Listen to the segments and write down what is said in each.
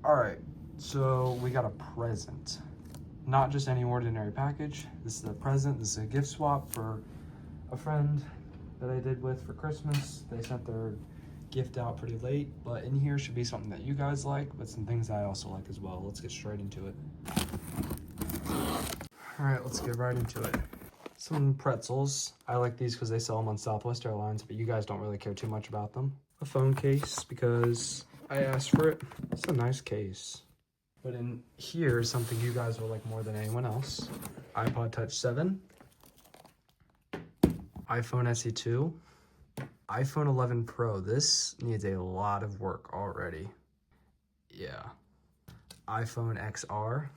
All right, so we got a present. Not just any ordinary package. This is a present. This is a gift swap for a friend that I did with for Christmas. They sent their gift out pretty late, but in here should be something that you guys like, but some things I also like as well. Let's get straight into it. All right, let's get right into it. Some pretzels. I like these because they sell them on Southwest Airlines, but you guys don't really care too much about them. A phone case because I asked for it. It's a nice case. But in here is something you guys will like more than anyone else. iPod Touch 7, iPhone SE 2, iPhone 11 Pro. This needs a lot of work already. Yeah. iPhone XR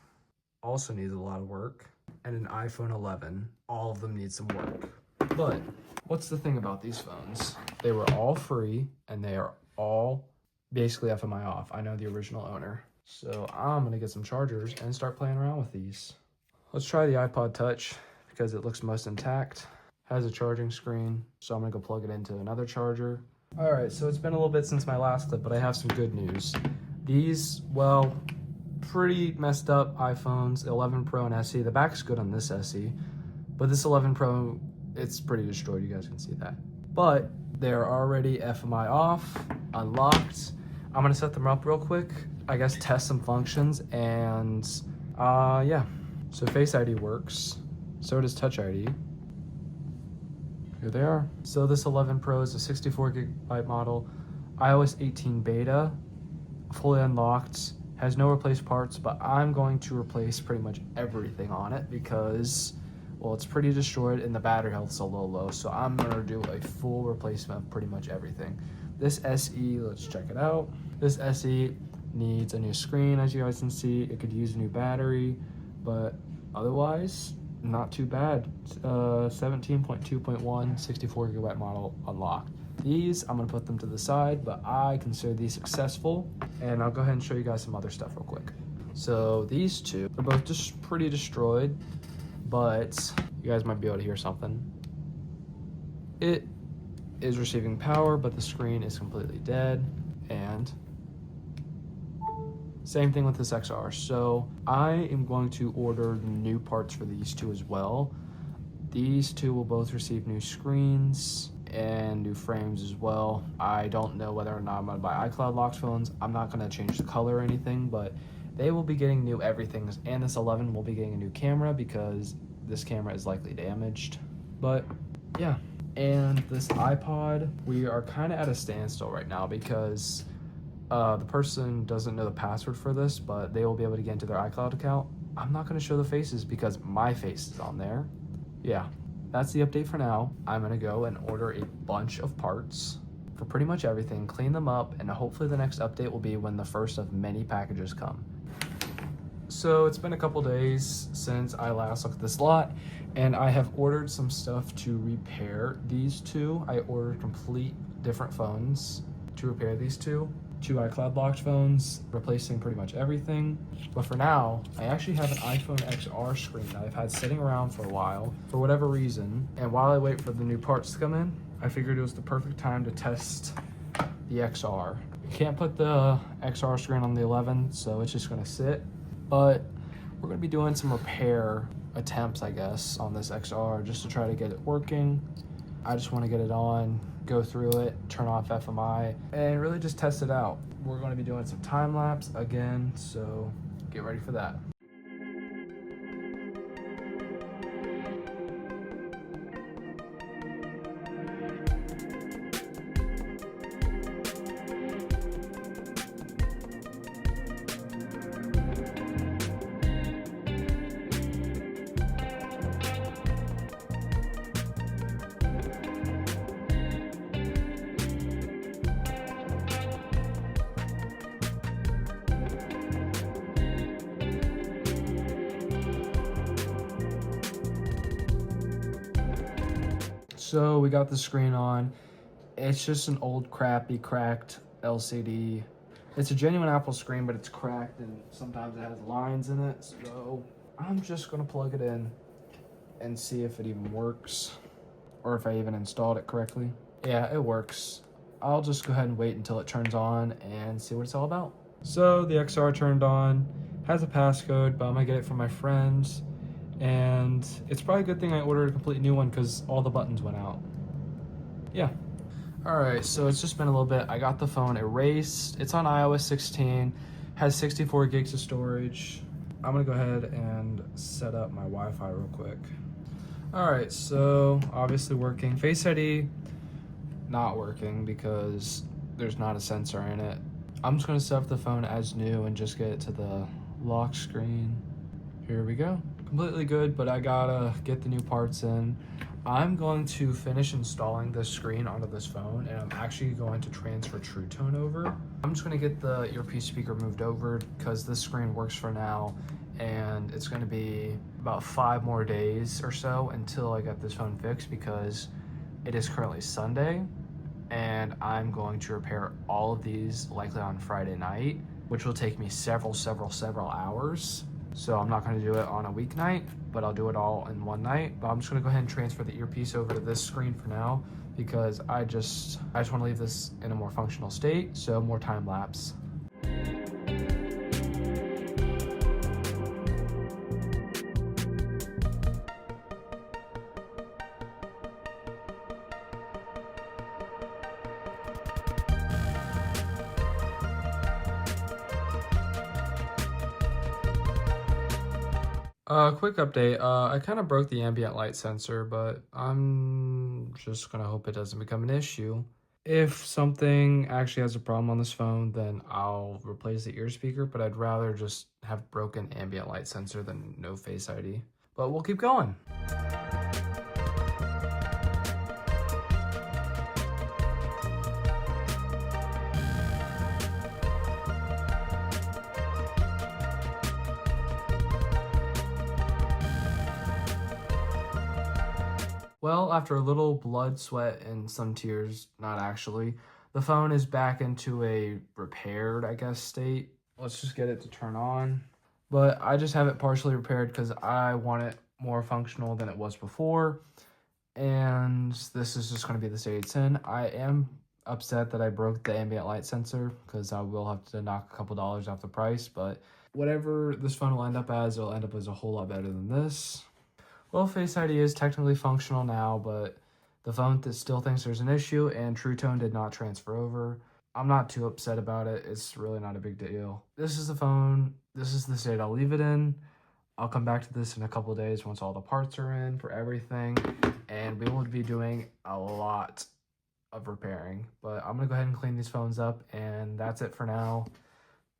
also needs a lot of work. And an iPhone 11. All of them need some work. But what's the thing about these phones? They were all free and they are all basically FMI off. I know the original owner. So I'm gonna get some chargers and start playing around with these. Let's try the iPod Touch because it looks most intact. Has a charging screen, so I'm gonna go plug it into another charger. All right, so it's been a little bit since my last clip, but I have some good news. These, well, pretty messed up iPhones, 11 Pro and SE. The back's good on this SE, but this 11 Pro, it's pretty destroyed. You guys can see that. But they're already FMI off, unlocked. I'm gonna set them up real quick. I guess test some functions and yeah. So Face ID works, so does Touch ID. Here they are. So this 11 Pro is a 64 gigabyte model, iOS 18 beta, fully unlocked, has no replaced parts, but I'm going to replace pretty much everything on it because, well, it's pretty destroyed and the battery health's a little low, so I'm gonna do a full replacement of pretty much everything. This SE, let's check it out. This SE needs a new screen, as you guys can see. It could use a new battery, but otherwise, not too bad. 17.2.1, 64 gigabyte model unlocked. These, I'm gonna put them to the side, but I consider these successful, and I'll go ahead and show you guys some other stuff real quick. So these two are both just pretty destroyed, but you guys might be able to hear something. It is receiving power, but the screen is completely dead, and same thing with this XR. So I am going to order new parts for these two as well. These two will both receive new screens and new frames as well. I don't know whether or not I'm gonna buy iCloud locked phones. I'm not gonna change the color or anything, but they will be getting new everything. And this 11 will be getting a new camera because this camera is likely damaged. But yeah, and this iPod, we are kind of at a standstill right now because the person doesn't know the password for this, but they will be able to get into their iCloud account. I'm not gonna show the faces because my face is on there. Yeah, that's the update for now. I'm gonna go and order a bunch of parts for pretty much everything, clean them up, and hopefully the next update will be when the first of many packages come. So it's been a couple days since I last looked at this lot, and I have ordered some stuff to repair these two. I ordered complete different phones to repair these two iCloud locked phones, replacing pretty much everything. But for now, I actually have an iPhone XR screen that I've had sitting around for a while, for whatever reason. And while I wait for the new parts to come in, I figured it was the perfect time to test the XR. You can't put the XR screen on the 11, so it's just gonna sit. But we're gonna be doing some repair attempts, I guess, on this XR just to try to get it working. I just wanna get it on, go through it, turn off FMI, and really just test it out. We're gonna be doing some time lapse again, so get ready for that. So we got the screen on. It's just an old crappy cracked LCD. It's a genuine Apple screen, but it's cracked and sometimes it has lines in it. So I'm just gonna plug it in and see if it even works or if I even installed it correctly. Yeah, it works. I'll just go ahead and wait until it turns on and see what it's all about. So the XR turned on, has a passcode, but I'm gonna get it from my friends. And it's probably a good thing I ordered a completely new one because all the buttons went out. Yeah. Alright, so it's just been a little bit. I got the phone erased. It's on iOS 16, has 64 gigs of storage. I'm gonna go ahead and set up my Wi-Fi real quick. Alright, so obviously working. Face ID, not working because there's not a sensor in it. I'm just gonna set up the phone as new and just get it to the lock screen. Here we go. Completely good, but I gotta get the new parts in. I'm going to finish installing this screen onto this phone, and I'm actually going to transfer True Tone over. I'm just gonna get the earpiece speaker moved over because this screen works for now, and it's gonna be about 5 more days or so until I get this phone fixed because it is currently Sunday, and I'm going to repair all of these likely on Friday night, which will take me several hours. So I'm not gonna do it on a weeknight, but I'll do it all in one night. But I'm just gonna go ahead and transfer the earpiece over to this screen for now because I just wanna leave this in a more functional state, so more time lapse. Quick update. I kind of broke the ambient light sensor, but I'm just gonna hope it doesn't become an issue. If something actually has a problem on this phone, then I'll replace the ear speaker, but I'd rather just have broken ambient light sensor than no Face ID. But we'll keep going. Well, after a little blood, sweat, and some tears, not actually, the phone is back into a repaired, I guess, state. Let's just get it to turn on. But I just have it partially repaired because I want it more functional than it was before. And this is just going to be the state it's in. I am upset that I broke the ambient light sensor because I will have to knock a couple dollars off the price. But whatever this phone will end up as, it'll end up as a whole lot better than this. Well, Face ID is technically functional now, but the phone still thinks there's an issue, and True Tone did not transfer over. I'm not too upset about it. It's really not a big deal. This is the phone. This is the state I'll leave it in. I'll come back to this in a couple of days once all the parts are in for everything, and we will be doing a lot of repairing. But I'm gonna go ahead and clean these phones up, and that's it for now.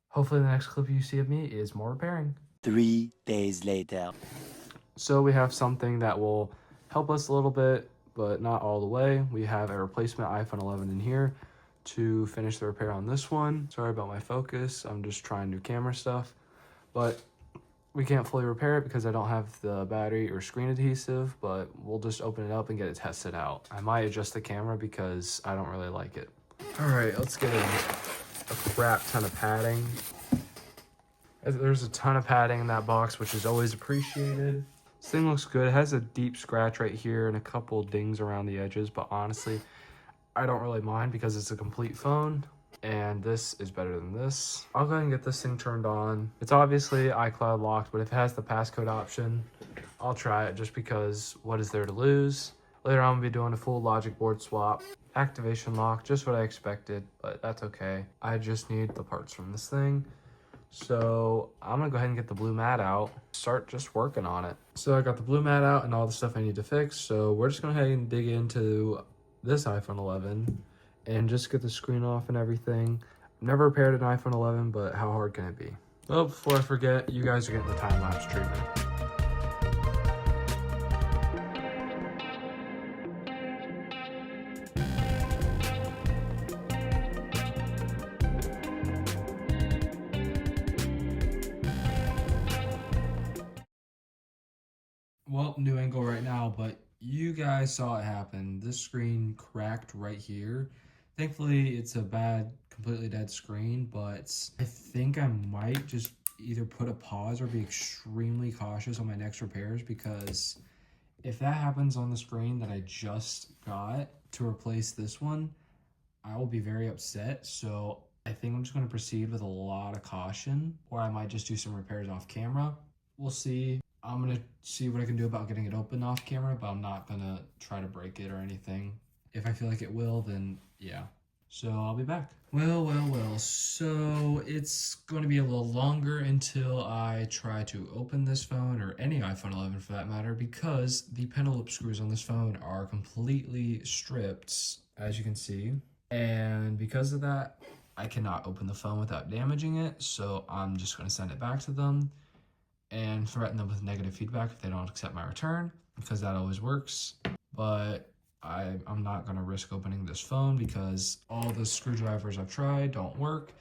Hopefully the next clip you see of me is more repairing. 3 days later. So we have something that will help us a little bit, but not all the way. We have a replacement iPhone 11 in here to finish the repair on this one. Sorry about my focus. I'm just trying new camera stuff, but we can't fully repair it because I don't have the battery or screen adhesive, but we'll just open it up and get it tested out. I might adjust the camera because I don't really like it. All right, let's get a crap ton of padding. There's a ton of padding in that box, which is always appreciated. This thing looks good. It has a deep scratch right here and a couple dings around the edges, but honestly, I don't really mind because it's a complete phone, and this is better than this. I'll go ahead and get this thing turned on. It's obviously iCloud locked, but if it has the passcode option, I'll try it just because what is there to lose? Later on, we'll be doing a full logic board swap. Activation lock, just what I expected, but that's okay. I just need the parts from this thing. So I'm gonna go ahead and get the blue mat out, start just working on it. So I got the blue mat out and all the stuff I need to fix. So we're just gonna go ahead and dig into this iPhone 11 and just get the screen off and everything. I've never repaired an iPhone 11, but how hard can it be? Well, before I forget, you guys are getting the time-lapse treatment. Well, new angle right now, but you guys saw it happen. This screen cracked right here. Thankfully, it's a bad, completely dead screen, but I think I might just either put a pause or be extremely cautious on my next repairs because if that happens on the screen that I just got to replace this one, I will be very upset. So I think I'm just going to proceed with a lot of caution, or I might just do some repairs off camera. We'll see. I'm going to see what I can do about getting it open off camera, but I'm not going to try to break it or anything. If I feel like it will, then yeah. So I'll be back. Well. So it's going to be a little longer until I try to open this phone, or any iPhone 11 for that matter, because the pentaloop screws on this phone are completely stripped, as you can see. And because of that, I cannot open the phone without damaging it. So I'm just going to send it back to them and threaten them with negative feedback if they don't accept my return, because that always works. But I'm not going to risk opening this phone because all the screwdrivers I've tried don't work,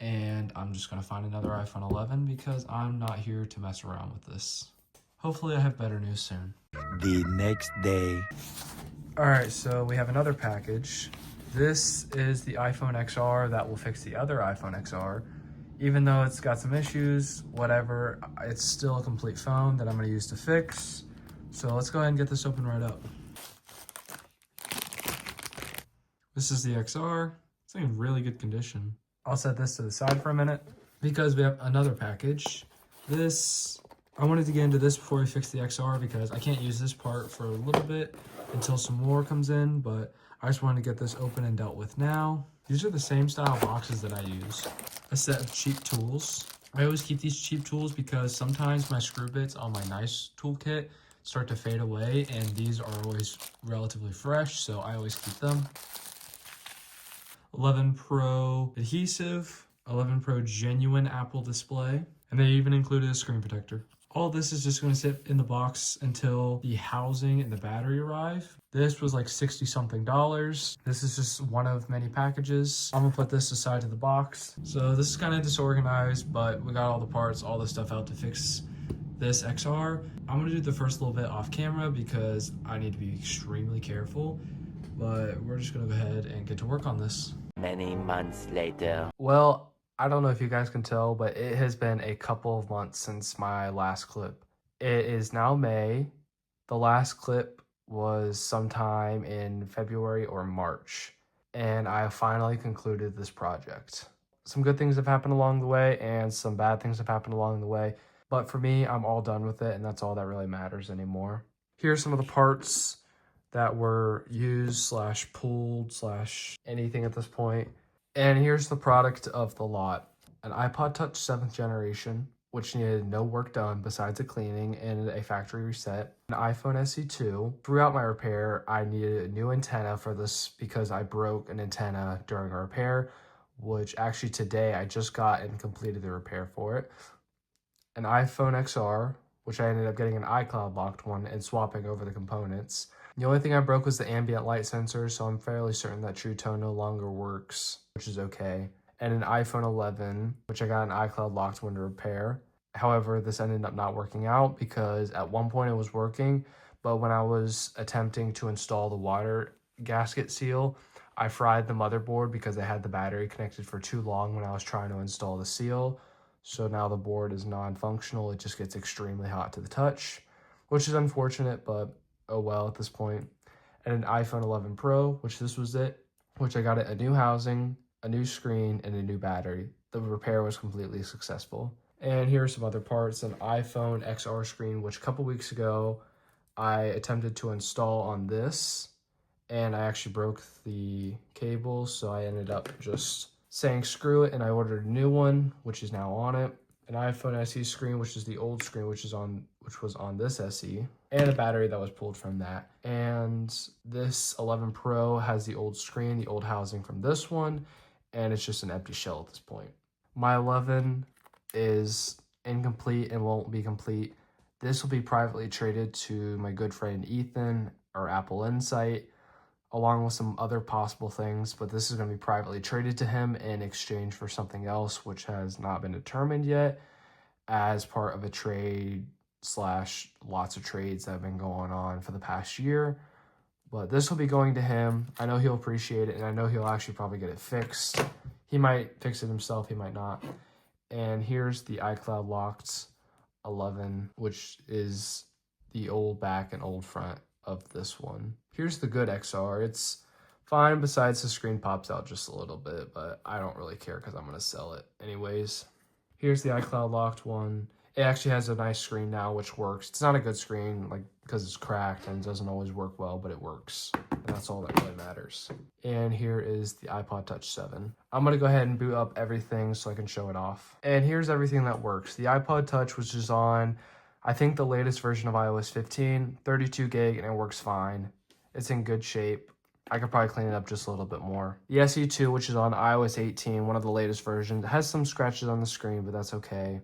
and I'm just going to find another iPhone 11 because I'm not here to mess around with this. Hopefully I have better news soon. The next day. All right, so we have another package. This is the iPhone XR that will fix the other iPhone XR. Even though it's got some issues, whatever, it's still a complete phone that I'm going to use to fix. So let's go ahead and get this open right up. This is the XR. It's in really good condition. I'll set this to the side for a minute because we have another package. I wanted to get into this before we fix the XR because I can't use this part for a little bit until some more comes in, but I just wanted to get this open and dealt with now. These are the same style boxes that I use. A set of cheap tools. I always keep these cheap tools because sometimes my screw bits on my nice toolkit start to fade away, and these are always relatively fresh, so I always keep them. 11 Pro adhesive, 11 Pro genuine Apple display, and they even included a screen protector. All this is just going to sit in the box until the housing and the battery arrive. This was like $60 something. This is just one of many packages. I'm gonna put this aside to the box. So this is kind of disorganized, but we got all the parts, all the stuff out to fix this XR. I'm gonna do the first little bit off camera because I need to be extremely careful, but we're just gonna go ahead and get to work on this. Many months later. Well, I don't know if you guys can tell, but it has been a couple of months since my last clip. It is now May. The last clip was sometime in February or March, and I finally concluded this project. Some good things have happened along the way, and some bad things have happened along the way, but for me, I'm all done with it, and that's all that really matters anymore. Here's some of the parts that were used slash pulled slash anything at this point. And here's the product of the lot. An iPod Touch 7th generation, which needed no work done besides a cleaning and a factory reset. An iPhone SE 2. Throughout my repair, I needed a new antenna for this because I broke an antenna during a repair, which actually today I just got and completed the repair for it. An iPhone XR, which I ended up getting an iCloud locked one and swapping over the components. The only thing I broke was the ambient light sensor, so I'm fairly certain that True Tone no longer works, which is okay. And an iPhone 11, which I got an iCloud locked one to repair. However, this ended up not working out because at one point it was working, but when I was attempting to install the water gasket seal, I fried the motherboard because I had the battery connected for too long when I was trying to install the seal. So now the board is non-functional. It just gets extremely hot to the touch, which is unfortunate, but oh well at this point. And an iPhone 11 Pro, which this was it, which I got it a new housing, a new screen, and a new battery. The repair was completely successful. And here are some other parts. An iPhone XR screen, which a couple weeks ago I attempted to install on this, and I actually broke the cable, so I ended up just saying screw it, and I ordered a new one, which is now on it. An iPhone SE screen, which is the old screen, which was on this SE, and a battery that was pulled from that. And this 11 Pro has the old screen, the old housing from this one, and it's just an empty shell at this point. My 11 is incomplete and won't be complete. This will be privately traded to my good friend Ethan or Apple Insight, along with some other possible things, but this is going to be privately traded to him in exchange for something else, which has not been determined yet, as part of a trade slash lots of trades that have been going on for the past year. But this will be going to him. I know he'll appreciate it, and I know he'll actually probably get it fixed. He might fix it himself, he might not. And here's the iCloud locked 11, which is the old back and old front of this one. Here's the good XR. It's fine, besides the screen pops out just a little bit, but I don't really care because I'm going to sell it anyways. Here's the iCloud locked one. It actually has a nice screen now, which works. It's not a good screen, like, because it's cracked and doesn't always work well, but it works. And that's all that really matters. And here is the iPod Touch 7. I'm going to go ahead and boot up everything so I can show it off. And here's everything that works. The iPod Touch was just on, I think, the latest version of iOS 15, 32 gig, and it works fine. It's in good shape. I could probably clean it up just a little bit more. The SE2, which is on iOS 18, one of the latest versions, has some scratches on the screen, but that's okay.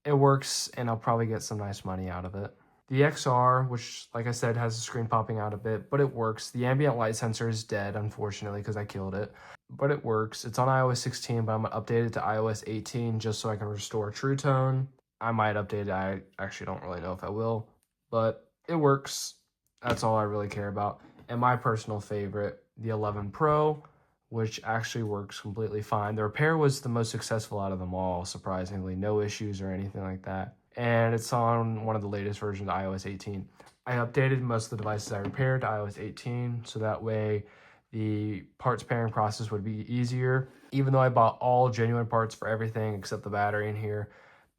It works, and I'll probably get some nice money out of it. The XR, which, like I said, has the screen popping out a bit, but it works. The ambient light sensor is dead, unfortunately, because I killed it. But it works. It's on iOS 16, but I'm going to update it to iOS 18 just so I can restore True Tone. I might update it. I actually don't really know if I will, but it works. That's all I really care about. And my personal favorite, the 11 Pro, which actually works completely fine. The repair was the most successful out of them all, surprisingly. No issues or anything like that. And it's on one of the latest versions of iOS 18. I updated most of the devices I repaired to iOS 18, so that way the parts pairing process would be easier. Even though I bought all genuine parts for everything except the battery in here,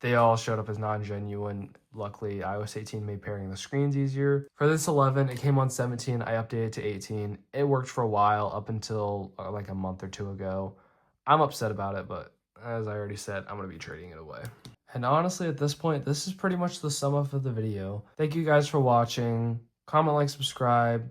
they all showed up as non-genuine. Luckily, iOS 18 made pairing the screens easier. For this 11, it came on 17. I updated to 18. It worked for a while up until like a month or two ago. I'm upset about it, but as I already said, I'm going to be trading it away. And honestly, at this point, this is pretty much the sum up of the video. Thank you guys for watching. Comment, like, subscribe.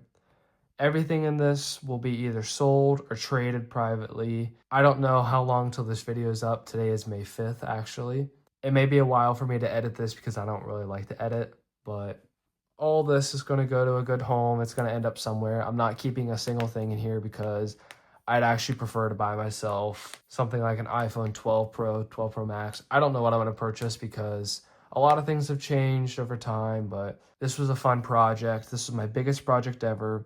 Everything in this will be either sold or traded privately. I don't know how long till this video is up. Today is May 5th, actually. It may be a while for me to edit this because I don't really like to edit, but all this is going to go to a good home. It's going to end up somewhere. I'm not keeping a single thing in here because I'd actually prefer to buy myself something like an iPhone 12 Pro, 12 Pro Max. I don't know what I'm going to purchase because a lot of things have changed over time, but this was a fun project. This is my biggest project ever.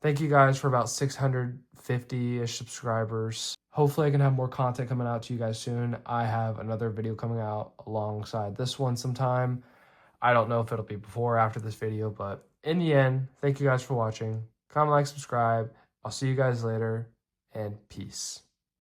Thank you guys for about 650-ish subscribers. Hopefully I can have more content coming out to you guys soon. I have another video coming out alongside this one sometime. I don't know if it'll be before or after this video, but in the end, thank you guys for watching. Comment, like, subscribe. I'll see you guys later, and peace.